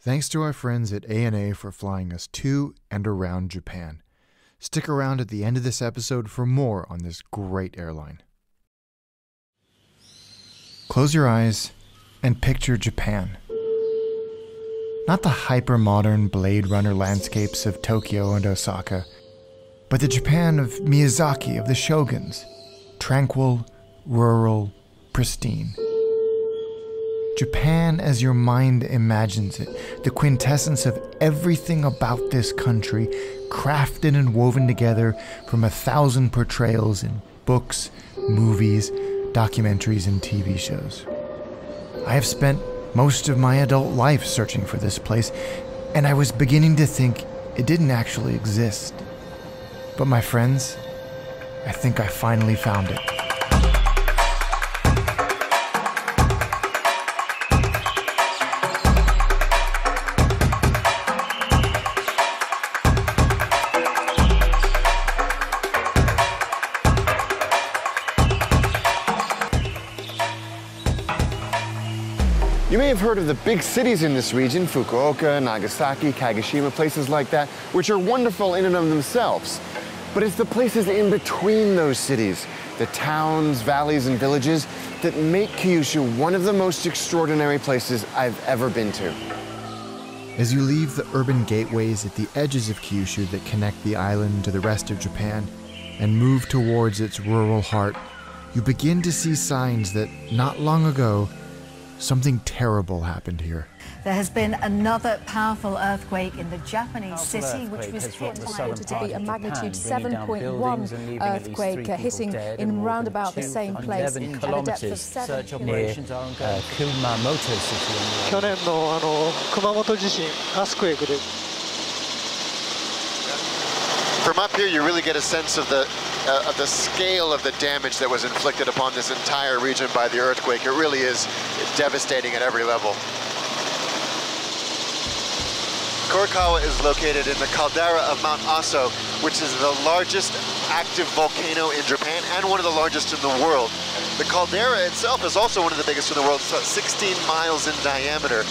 Thanks to our friends at ANA for flying us to and around Japan. Stick around at the end of this episode for more on this great airline. Close your eyes and picture Japan. Not the hyper-modern Blade Runner landscapes of Tokyo and Osaka, but the Japan of Miyazaki of the shoguns. Tranquil, rural, pristine. Japan as your mind imagines it, the quintessence of everything about this country, crafted and woven together from 1,000 portrayals in books, movies, documentaries, and TV shows. I have spent most of my adult life searching for this place, and I was beginning to think it didn't actually exist. But my friends, I think I finally found it. You may have heard of the big cities in this region, Fukuoka, Nagasaki, Kagoshima, places like that, which are wonderful in and of themselves. But it's the places in between those cities, the towns, valleys, and villages, that make Kyushu one of the most extraordinary places I've ever been to. As you leave the urban gateways at the edges of Kyushu that connect the island to the rest of Japan and move towards its rural heart, you begin to see signs that not long ago, something terrible happened here. There has been another powerful earthquake in the Japanese city, which was hit to be a magnitude 7.1 earthquake hitting in round about the same place at a depth of 7 kilometers near Kumamoto city. 去年の熊本地震、earthquake で。 From up here, you really get a sense of the scale of the damage that was inflicted upon this entire region by the earthquake. It really is devastating at every level. Kurokawa is located in the caldera of Mount Aso, which is the largest active volcano in Japan and one of the largest in the world. The caldera itself is also one of the biggest in the world. It's about 16 miles in diameter.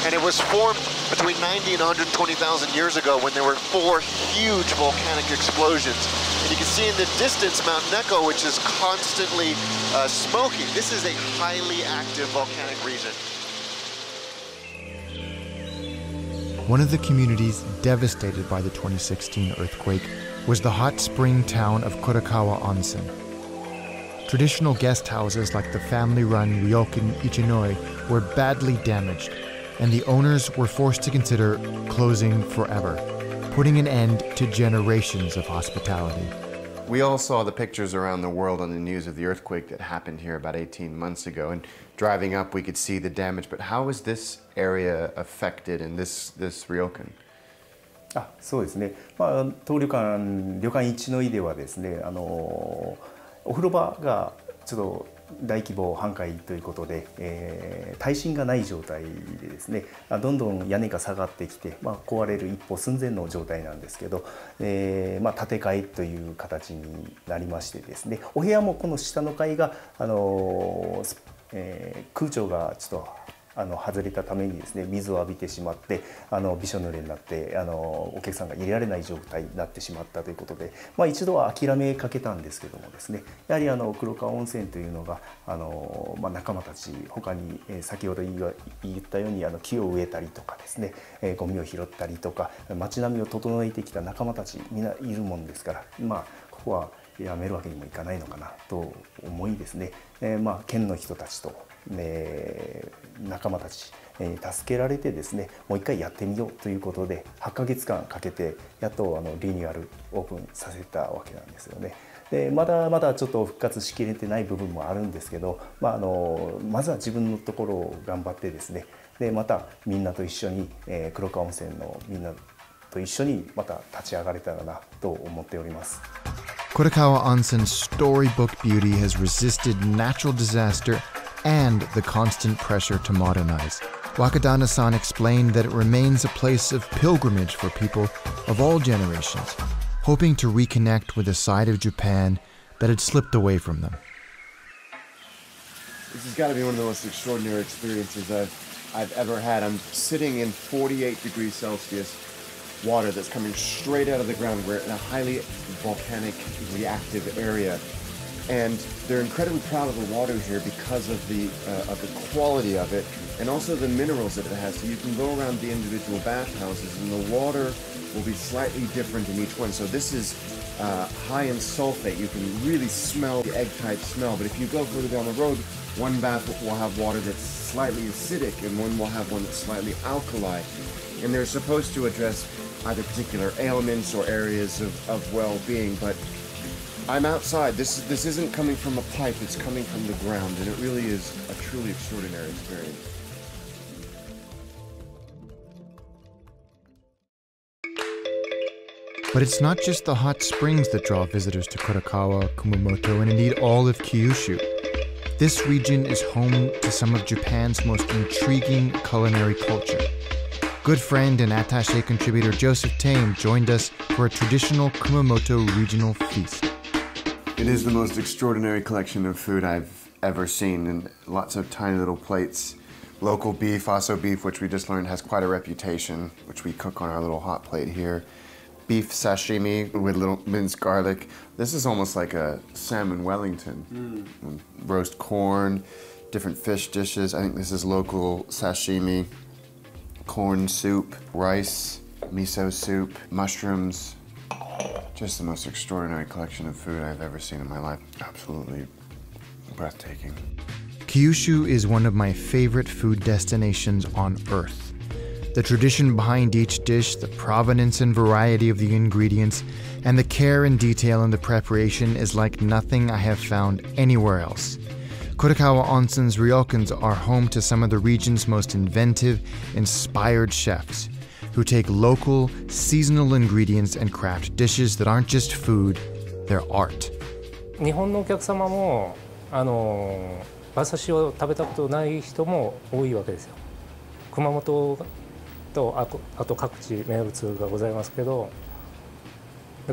And it was formed between 90 and 120,000 years ago when there were 4 huge volcanic explosions. And you can see in the distance Mount Neko, which is constantly smoking. This is a highly active volcanic region. One of the communities devastated by the 2016 earthquake was the hot spring town of Kurokawa Onsen. Traditional guest houses like the family-run Ryokan Ichinoi were badly damaged, and the owners were forced to consider closing forever, putting an end to generations of hospitality. We all saw the pictures around the world on the news of the earthquake that happened here about 18 months ago, and driving up we could see the damage. But how was this area affected in this ryokan? そうですね。当旅館一の井ではですね、お風呂場がちょっと大規模半壊ということで、耐震がない状態でですね、どんどん屋根が下がってきて、壊れる一歩寸前の状態なんですけど、建て替えという形になりましてですね、お部屋もこの下の階が空調がちょっと外れたためにですね、水を浴びてしまってびしょ濡れになってお客さんが入れられない状態になってしまったということで、一度は諦めかけたんですけどもですね、やはり黒川温泉というのが仲間たち他に先ほど言ったように木を植えたりとかですね、ゴミを拾ったりとか街並みを整えてきた仲間たちみんないるもんですから、ここはやめるわけにもいかないのかなと思いですね、県の人たちと仲間たち助けられてですね、もう一回やってみようということで8ヶ月間かけてやっとリニューアルオープンさせたわけなんですよね。でまだまだちょっと復活しきれてない部分もあるんですけど、まずは自分のところを頑張ってですね、でまたみんなと一緒に黒川温泉のみんなと一緒にまた立ち上がれたらなと思っております。Kurokawa Onsen's storybook beauty has resisted natural disaster and the constant pressure to modernize. Wakadana-san explained that it remains a place of pilgrimage for people of all generations, hoping to reconnect with a side of Japan that had slipped away from them. This has got to be one of the most extraordinary experiences I've I've ever had. I'm sitting in 48 degrees Celsius water that's coming straight out of the ground. We're in a highly volcanic reactive area. And they're incredibly proud of the water here because of the quality of it and also the minerals that it has. So you can go around the individual bathhouses and the water will be slightly different in each one. So this is high in sulfate. You can really smell the egg type smell. But if you go further down the road, one bath will have water that's slightly acidic and one will have one that's slightly alkali. And they're supposed to address either particular ailments or areas of well-being. But I'm outside. This isn't coming from a pipe, it's coming from the ground, and it really is a truly extraordinary experience. But it's not just the hot springs that draw visitors to Kurokawa, Kumamoto, and indeed all of Kyushu. This region is home to some of Japan's most intriguing culinary culture. Good friend and attaché contributor Joseph Tame joined us for a traditional Kumamoto regional feast. It is the most extraordinary collection of food I've ever seen, and lots of tiny little plates. Local beef, Aso beef, which we just learned has quite a reputation, which we cook on our little hot plate here. Beef sashimi with little minced garlic. This is almost like a salmon Wellington. Roast corn, different fish dishes. I think this is local sashimi. Corn soup, rice, miso soup, mushrooms. Just the most extraordinary collection of food I've ever seen in my life. Absolutely breathtaking. Kyushu is one of my favorite food destinations on Earth. The tradition behind each dish, the provenance and variety of the ingredients, and the care and detail in the preparation is like nothing I have found anywhere else. Kurokawa Onsen's ryokans are home to some of the region's most inventive, inspired chefs, who take local, seasonal ingredients and craft dishes that aren't just food, they're art. 日本のお客様も馬刺しを食べたことない人も多いわけですよ。熊本とあと各地名物がございますけど、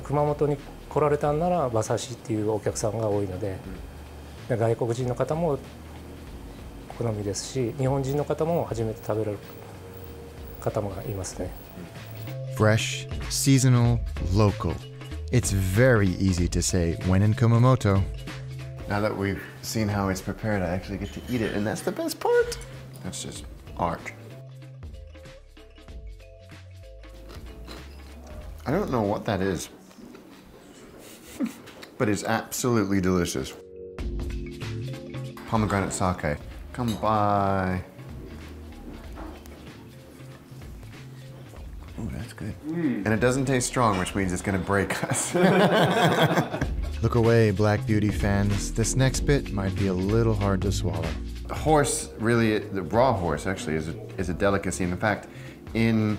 熊本に来られたんなら馬刺しっていうお客さんが多いので、外国人の方も好みですし、日本人の方も初めて食べられる方もいますね。Fresh, seasonal, local. It's very easy to say when in Kumamoto. Now that we've seen how it's prepared, I actually get to eat it, and that's the best part. That's just art. I don't know what that is, but it's absolutely delicious. Pomegranate sake. Come by. Ooh, that's good. And it doesn't taste strong, which means it's going to break us. Look away, Black Beauty fans. This next bit might be a little hard to swallow. Horse, really, the raw horse actually is a delicacy. And in fact, in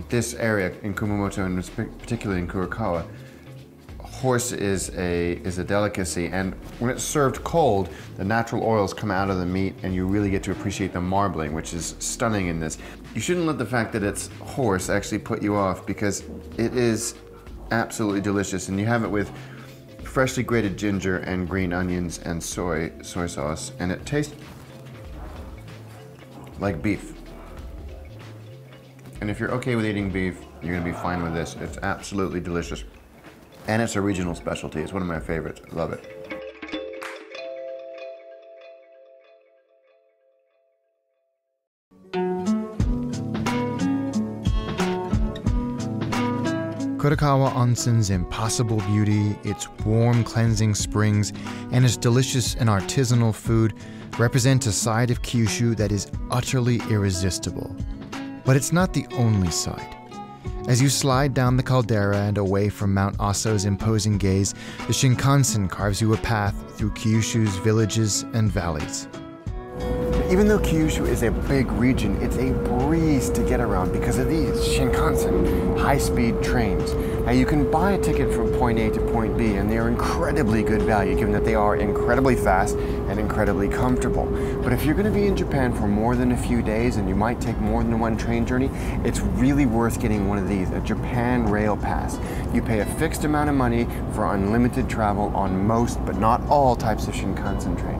this area, in Kumamoto and particularly in Kurokawa, horse is a delicacy, and when it's served cold, the natural oils come out of the meat and you really get to appreciate the marbling, which is stunning in this. You shouldn't let the fact that it's horse actually put you off, because it is absolutely delicious, and you have it with freshly grated ginger and green onions and soy sauce, and it tastes like beef. And if you're okay with eating beef, you're gonna be fine with this. It's absolutely delicious. And it's a regional specialty. It's one of my favorites. I love it. Kurokawa Onsen's impossible beauty, its warm, cleansing springs, and its delicious and artisanal food represent a side of Kyushu that is utterly irresistible. But it's not the only side. As you slide down the caldera and away from Mount Aso's imposing gaze, the Shinkansen carves you a path through Kyushu's villages and valleys. Even though Kyushu is a big region, it's a breeze to get around because of these Shinkansen high-speed trains. Now you can buy a ticket from point A to point B, and they are incredibly good value given that they are incredibly fast and incredibly comfortable. But if you're going to be in Japan for more than a few days and you might take more than one train journey, it's really worth getting one of these, a Japan Rail Pass. You pay a fixed amount of money for unlimited travel on most, but not all, types of Shinkansen train.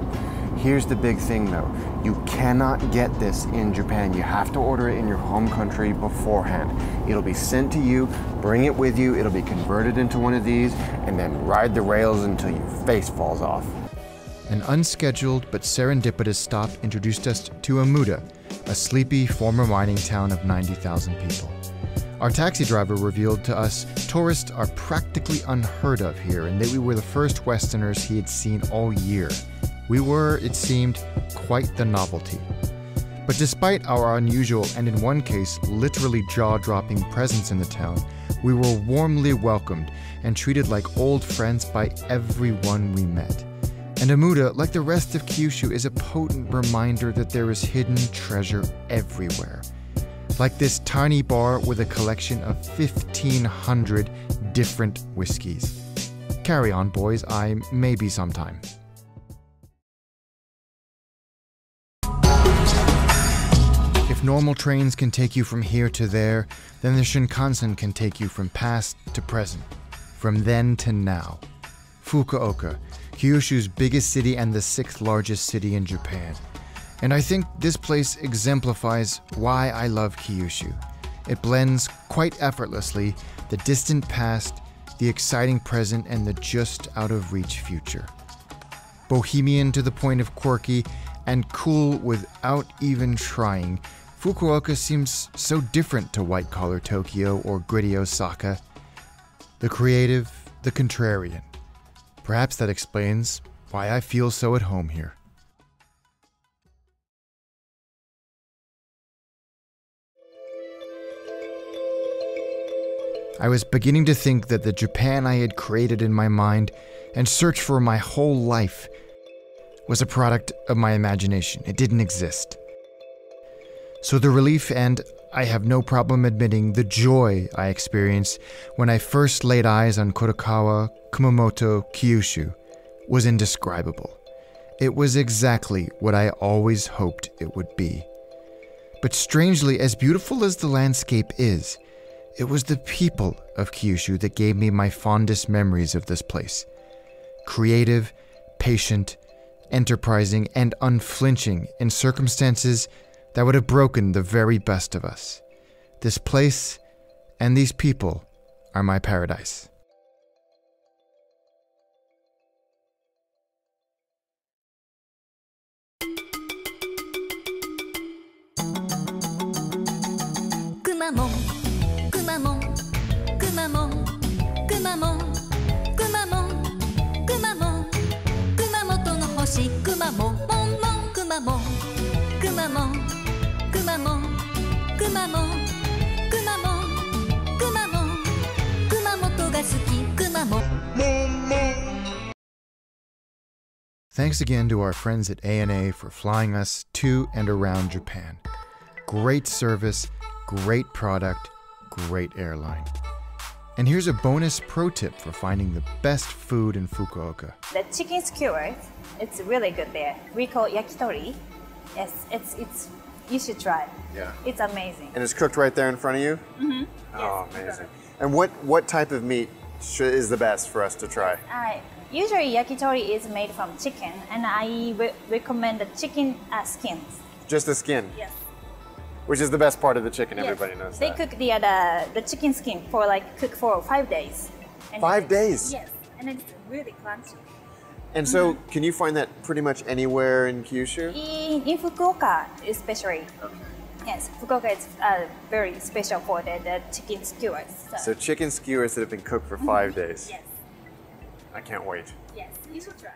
Here's the big thing though, you cannot get this in Japan. You have to order it in your home country beforehand. It'll be sent to you, bring it with you, it'll be converted into one of these, and then ride the rails until your face falls off. An unscheduled but serendipitous stop introduced us to Amuda, a sleepy former mining town of 90,000 people. Our taxi driver revealed to us tourists are practically unheard of here and that we were the first Westerners he had seen all year. We were, it seemed, quite the novelty. But despite our unusual and in one case literally jaw-dropping presence in the town, we were warmly welcomed and treated like old friends by everyone we met. And Amuda, like the rest of Kyushu, is a potent reminder that there is hidden treasure everywhere. Like this tiny bar with a collection of 1,500 different whiskeys. Carry on, boys, maybe sometime. If normal trains can take you from here to there, then the Shinkansen can take you from past to present, from then to now. Fukuoka, Kyushu's biggest city and the 6th largest city in Japan. And I think this place exemplifies why I love Kyushu. It blends quite effortlessly the distant past, the exciting present, and the just out of reach future. Bohemian to the point of quirky and cool without even trying, Fukuoka seems so different to white-collar Tokyo or gritty Osaka. The creative, the contrarian. Perhaps that explains why I feel so at home here. I was beginning to think that the Japan I had created in my mind and searched for my whole life was a product of my imagination. It didn't exist. So the relief and, I have no problem admitting, the joy I experienced when I first laid eyes on Kurokawa, Kumamoto, Kyushu was indescribable. It was exactly what I always hoped it would be. But strangely, as beautiful as the landscape is, it was the people of Kyushu that gave me my fondest memories of this place. Creative, patient, enterprising, and unflinching in circumstances that would have broken the very best of us. This place and these people are my paradise. Thanks again to our friends at ANA for flying us to and around Japan. Great service, great product, great airline. And here's a bonus pro tip for finding the best food in Fukuoka. The chicken skewers, it's really good there. We call it yakitori. Yes, it's you should try. Yeah. It's amazing. And it's cooked right there in front of you? Mm-hmm. Oh, yes, amazing. And what type of meat is the best for us to try? Usually yakitori is made from chicken, and I recommend the chicken skins. Just the skin? Yes. Which is the best part of the chicken, yes. Everybody knows they that. Cook the chicken skin for 5 days. And 5 days? Yes, and it's really crunchy. And so, can you find that pretty much anywhere in Kyushu? In Fukuoka, especially. Okay. Yes, Fukuoka is very special for the chicken skewers. So chicken skewers that have been cooked for 5 days. Yes. I can't wait. Yes, you should try.